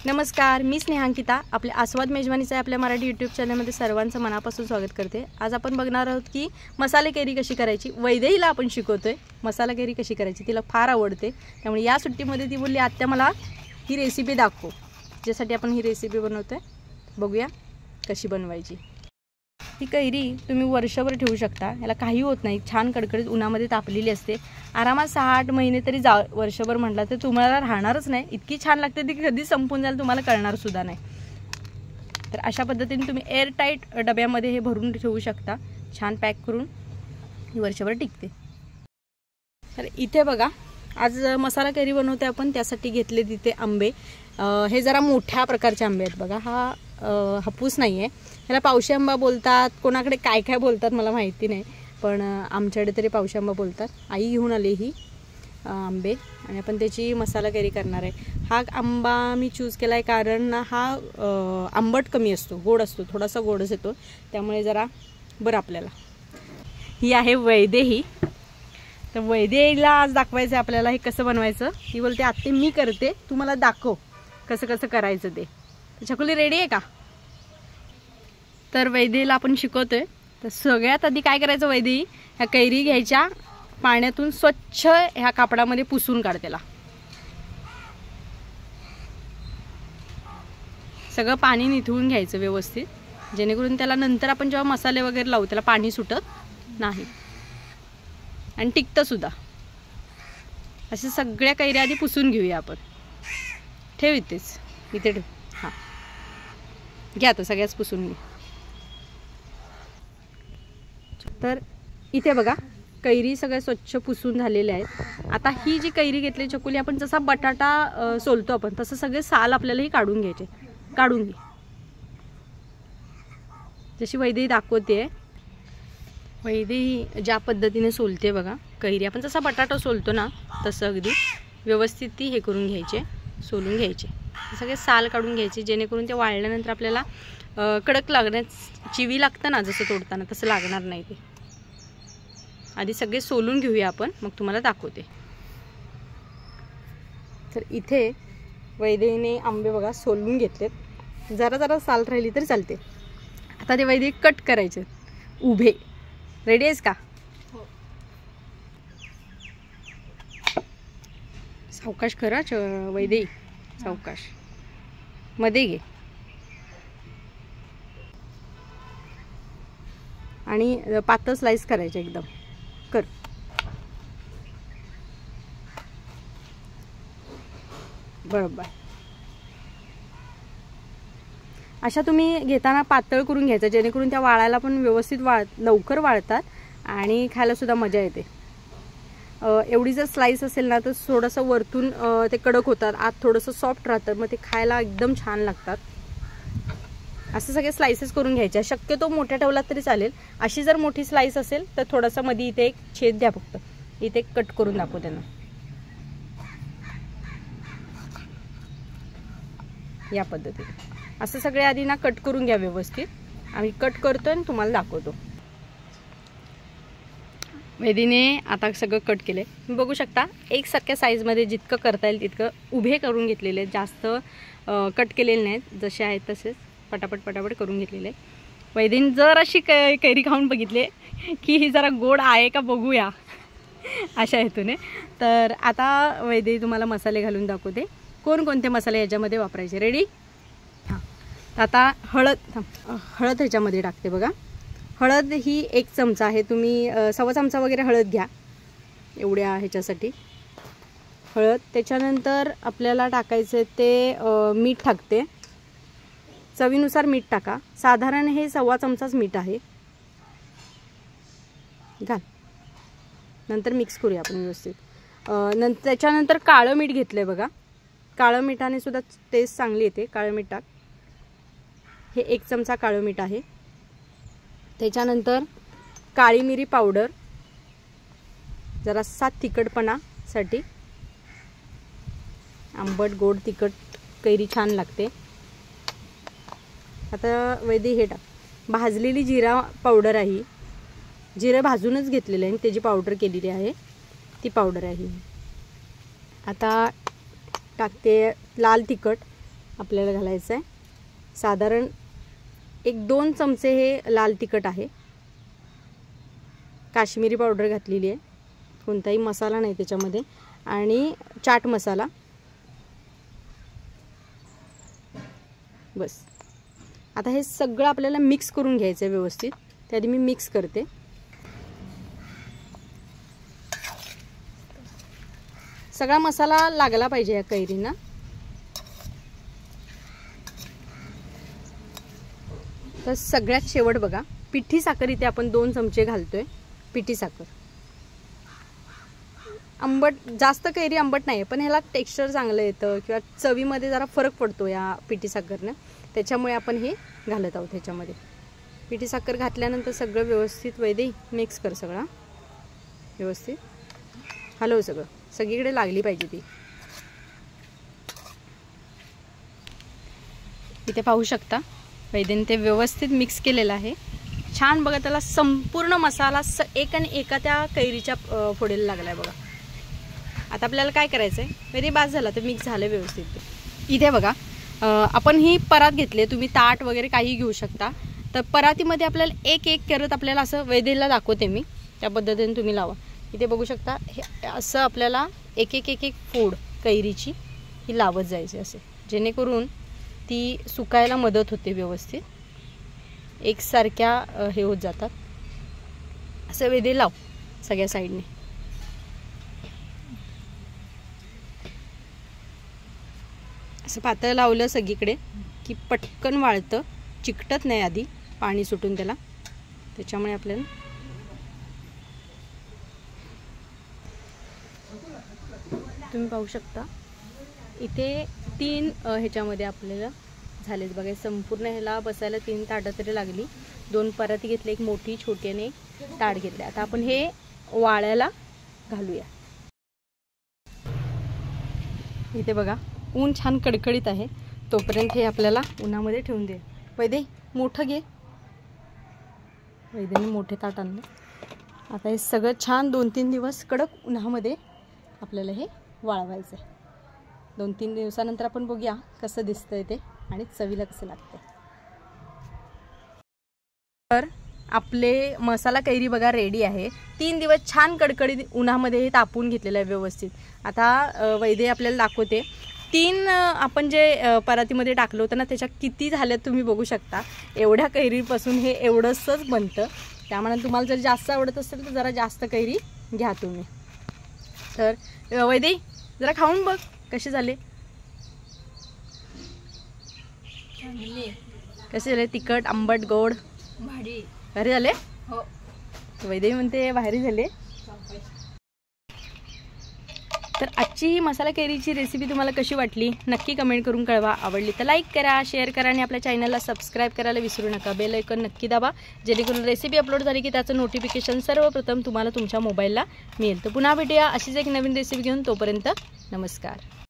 नमस्कार, मी स्नेहांकिता. आपल्या आस्वाद मेजवानीचे आपल्या मराठी यूट्यूब चॅनलमध्ये सर्वांचं मनापासून स्वागत करते. आज आपण बघणार आहोत की मसाले कैरी कशी करायची. वैदेहीला आपण शिकवतोय मसाला कैरी कशी करायची. तिला फार आवडते, त्यामुळे या सुट्टीमध्ये ती बोलली आत्या मला ही रेसिपी दाखव. ज्यासाठी आपण ही रेसिपी बनवतोय, बघूया कशी बनवायची. ही कैरी तुम्ही वर्षभर ठेवू शकता, याला काही होत नाही. छान कडकडीत उन्हामध्ये तापलेली असते. आरामात 6-8 महिने तरी वर्षभर म्हटलं तर तुम्हाला राहणारच नाही. इतकी छान लागते ती, कधी संपून जाईल तुम्हाला कळणार सुद्धा नाही. तर अशा पद्धतीने तुम्ही एअरटाईट डब्यामध्ये हे भरून ठेवू शकता. छान पॅक करून ही वर्षभर टिकते. तर इथे बघा, आज मसाला कैरी बनवते आपण. त्यासाठी घेतले तिथे आंबे. हे जरा मोठ्या प्रकारचे आंबे आहेत बघा. हा हापूस नाही आहे, ह्याला पावशी आंबा बोलतात. कोणाकडे काय काय बोलतात मला माहिती नाही, पण आमच्याकडे तरी पावशी आंबा बोलतात. आई घेऊन आली ही आंबे आणि आपण त्याची मसाला कैरी करणार आहे. हा आंबा मी चूज केला आहे कारण हा आंबट कमी असतो, गोड असतो, थोडासा गोडच येतो, त्यामुळे जरा बरं आपल्याला. ही आहे वैदेही. तर वैदेहीला आज दाखवायचं आहे आपल्याला हे कसं बनवायचं. ती बोलते आत्ते मी करते, तू मला दाखव कसं कसं करायचं ते. छकुली रेडी आहे का? तर वैदेहीला आपण शिकवतोय. तर सगळ्यात आधी काय करायचं, वैदेही ह्या कैरी घ्यायच्या, पाण्यातून स्वच्छ ह्या कापडामध्ये पुसून काढ. त्याला सगळं पाणी निथळून घ्यायचं व्यवस्थित, जेणेकरून त्याला नंतर आपण जेव्हा मसाले वगैरे लावू त्याला पाणी सुटत नाही आणि टिकतं सुद्धा. अशा सगळ्या कैऱ्या आधी पुसून घेऊया आपण. ठेव इथेच, इथे ठेव. हां, घ्या आता सगळ्याच पुसून घे. तर इथे बघा, कैरी सगळ्या स्वच्छ पुसून झालेल्या आहेत. आता ही जी कैरी घेतली चकुली, आपण जसा बटाटा सोलतो आपण तसं सगळे साल आपल्याला ही काढून घ्यायचे. काढून घे जशी वैदेही दाखवते. वैदेही ज्या पद्धतीने सोलते बघा कैरी, आपण जसा बटाटा सोलतो ना तसं अगदी व्यवस्थित ती हे करून घ्यायचे, सोलून घ्यायचे. सगळे साल काढून घ्यायचे, जेणेकरून ते वाळल्यानंतर आपल्याला कडक लागण्यास चिवी लागतं ना जसं तोडताना, तसं लागणार नाही. ते आधी सगळे सोलून घेऊया आपण, मग तुम्हाला दाखवते. तर इथे वैदेहीने आंबे बघा सोलून घेतलेत. जरा जरा साल राहिली तरी चालते. आता ते वैदेही कट करायचे उभे. रेडी आहेस का? हो. सावकाश करा वैदेही, सावकाश. मध्ये घे आणि पातळ स्लाइस करायचे एकदम. कर. बरोबर. अशा तुम्ही घेताना पातळ करून घ्यायचं, जेणेकरून त्या वाळायला पण व्यवस्थित लवकर वाळतात आणि खायला सुद्धा मजा येते. एवढी जर स्लाइस असेल ना तर थोडंसं वरतून ते कडक होतात, आत थोडंसं सॉफ्ट राहतं, मग ते खायला एकदम छान लागतात. असं सगळे स्लाइसेस करून घ्यायचे. शक्यतो मोठ्या ठेवलात तरी चालेल. अशी जर मोठी स्लाइस असेल तर थोडासा मध्ये इथे एक छेद द्या फक्त. इथे कट करून दाखव त्यांना. या पद्धतीने असं सगळे आधी ना कट करून घ्या व्यवस्थित. आम्ही कट करतोय आणि तुम्हाला दाखवतो. वैदीने आता सगळं कट केले, बघू शकता. एकसारख्या साईजमध्ये जितकं करता येईल तितकं उभे करून घेतलेले, जास्त कट केलेले नाहीत, जसे आहेत तसेच पटापट पटापट करून घेतलेले. वैदीने जर अशी कैरी खाऊन बघितले की ही जरा गोड आहे का बघूया अशा हेतूने. तर आता वैदेही तुम्हाला मसाले घालून दाखवते, कोणकोणते मसाले याच्यामध्ये वापरायचे. रेडी? हां. आता हळद ह्याच्यामध्ये टाकते बघा. हळद ही 1 चमचा आहे. तुम्ही 1.25 चमचा वगैरे हळद घ्या एवढ्या ह्याच्यासाठी हळद. त्याच्यानंतर आपल्याला टाकायचं ते मीठ टाकते. चवीनुसार मीठ टाका. साधारण हे 1.25 चमचाच मीठ आहे. घाल. नंतर मिक्स करूया आपण व्यवस्थित. त्याच्यानंतर काळं मीठ घेतलंय बघा. काळं मिठाने सुद्धा टेस्ट चांगली येते. काळं मीठ टाक. हे 1 चमचा काळं मीठ आहे. त्याच्यानंतर काळी मिरी पावडर, जरासा तिखटपणासाठी. आंबट गोड तिखट कैरी छान लागते. आता वैदेही हे टाक. भाजलेली जिरा पावडर आहे. जिरे भाजूनच घेतलेले आहे, त्याची पावडर केलेली आहे, ती पावडर आहे. आता टाकते लाल तिखट. आपल्याला घालायचं आहे. साधारण 1-2 चमचे हे लाल तिखट आहे. काश्मीरी पावडर घातलेली आहे, कोणताही मसाला नाही त्याच्यामध्ये. आणि चाट मसाला. बस. आता हे सगळं आपल्याला मिक्स करून घ्यायचं आहे व्यवस्थित. त्याआधी मी मिक्स करते. सगळा मसाला लागला पाहिजे या कैरींना. तर सगळ्यात शेवट बघा, पिठी साखर इथे आपण 2 चमचे घालतोय. पिठी साखर. आंबट, जास्त कैरी आंबट नाही, पण ह्याला टेक्स्चर चांगलं येतं किंवा चवीमध्ये जरा फरक पडतो या पिठी साखरनं. त्याच्यामुळे आपण हे घालत आहोत ह्याच्यामध्ये. पिठी साखर घातल्यानंतर सगळं व्यवस्थित वैदेही मिक्स कर. सगळं व्यवस्थित हलव. सगळीकडे लागली पाहिजे ती. इथे पाहू शकता वैदेने ते व्यवस्थित मिक्स केलेलं आहे. छान बघा, त्याला संपूर्ण मसाला एक आणि एका त्या कैरीच्या फोडीला लागलाय बघा. आता आपल्याला काय करायचं आहे, वैदे बास झाला तर मिक्स झालं व्यवस्थित. इथे बघा आपण ही परात घेतली. तुम्ही ताट वगैरे काही घेऊ शकता. तर परातीमध्ये आपल्याला एक एक करत आपल्याला असं वैदेला दाखवते मी, त्या पद्धतीने तुम्ही लावा. इथे बघू शकता हे असं आपल्याला एक एक फोड कैरीची ही लावत जायची असे, जेणेकरून ती सुकायला मदत होते व्यवस्थित. एकसारख्या हे होत जातात. असं वैदे लाव सगळ्या साईडने. असं पातळ लावलं सगळीकडे की पटकन वाळतं, चिकटत नाही आधी पाणी सुटून त्याला. त्याच्यामुळे आपल्याला तुम्ही पाहू शकता इथे 3 ह्याच्यामध्ये आपल्याला झालेत बघा. संपूर्ण ह्याला बसायला 3 ताटं तरी लागली. 2 पराती घेतले, एक मोठी छोटी आणि एक ताट घेतले. आता आपण हे वाळायला घालूया. इथे बघा ऊन छान कडकडीत आहे, तोपर्यंत हे आपल्याला उन्हामध्ये ठेवून दे. वैदे मोठं घे. वैदेने मोठे ताट आणले. आता हे सगळं छान 2-3 दिवस कडक उन्हामध्ये आपल्याला हे वाळवायचं आहे. 2-3 दिवसानंतर आपण बघूया कसं दिसतंय ते आणि चवीला कसं लागतं. तर आपले मसाला कैरी बघा रेडी आहे. 3 दिवस छान कडकडीत उन्हामध्ये हे तापून घेतलेलं आहे व्यवस्थित. आता वैदे आपल्याला दाखवते. 3 आपण जे परातीमध्ये टाकलं होतं ना, त्याच्या किती झाल्यात तुम्ही बघू शकता. एवढ्या कैरीपासून हे एवढंसंच बनतं. त्यामुळे तुम्हाला जर जास्त आवडत असेल तर जरा जास्त कैरी घ्या तुम्ही. तर वैदे जरा खाऊन बघ कसे झाले. कसे झाले? तिखट, आंबट, गोड, भारी झाले. हो, वैदेही म्हणते भारी झाले. तर आजची ही मसाला कैरीची रेसिपी तुम्हाला कशी वाटली नक्की कमेंट करून कळवा. आवडली तर लाईक करा, शेअर करा आणि आपल्या चॅनलला सबस्क्राईब करायला विसरू नका. बेल आयकॉन नक्की दाबा, जेणेकरून रेसिपी अपलोड झाली की त्याचं नोटिफिकेशन सर्वप्रथम तुम्हाला तुमच्या मोबाईलला मिळेल. तर पुन्हा भेटूया अशीच एक नवीन रेसिपी घेऊन. तोपर्यंत नमस्कार.